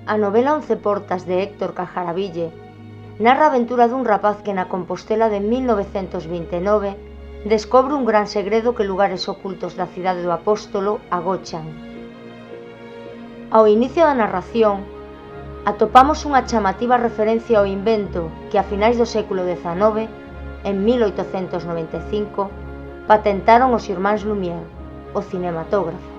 A novela Once portas de Héctor Cajaraville narra a aventura dun rapaz que na Compostela de 1929 descobre un gran segredo que lugares ocultos da cidade do Apóstolo agochan. Ao inicio da narración, atopamos unha chamativa referencia ao invento que a finais do século XIX, en 1895, patentaron os irmáns Lumière, o cinematógrafo.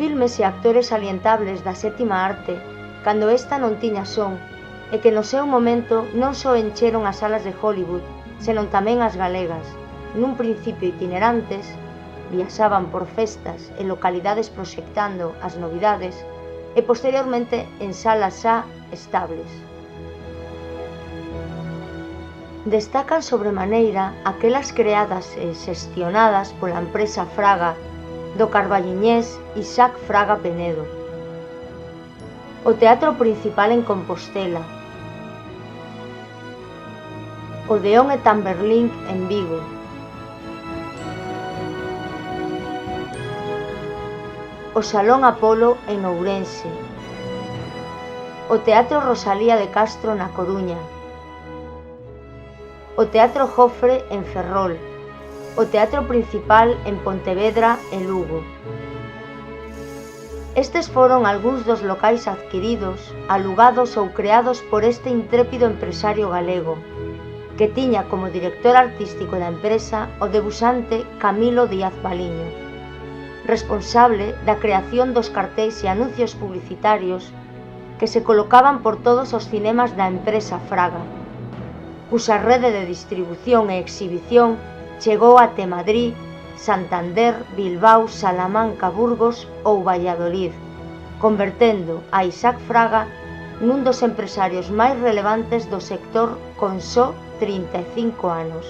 Filmes e actores salientables da sétima arte, cando esta non tiña son, e que no seu momento non só encheron as salas de Hollywood, senón tamén as galegas, nun principio itinerantes, viaxaban por festas e localidades proxectando as novidades, e posteriormente en salas xa estables. Destacan sobremaneira aquelas creadas e xestionadas pola empresa Fraga do carballiñés Isaac Fraga Penedo, o Teatro Principal en Compostela, o Deón e Tamberlín en Vigo, o Salón Apolo en Ourense, o Teatro Rosalía de Castro na Coruña, o Teatro Jofre en Ferrol, o Teatro Principal en Pontevedra e Lugo. Estes foron algúns dos locais adquiridos, alugados ou creados por este intrépido empresario galego, que tiña como director artístico da empresa o debuxante Camilo Díaz Baliño, responsable da creación dos cartéis e anuncios publicitarios que se colocaban por todos os cinemas da empresa Fraga, cuxa rede de distribución e exhibición chegou até Madrid, Santander, Bilbao, Salamanca, Burgos ou Valladolid, convertendo a Isaac Fraga nun dos empresarios máis relevantes do sector con só 35 anos.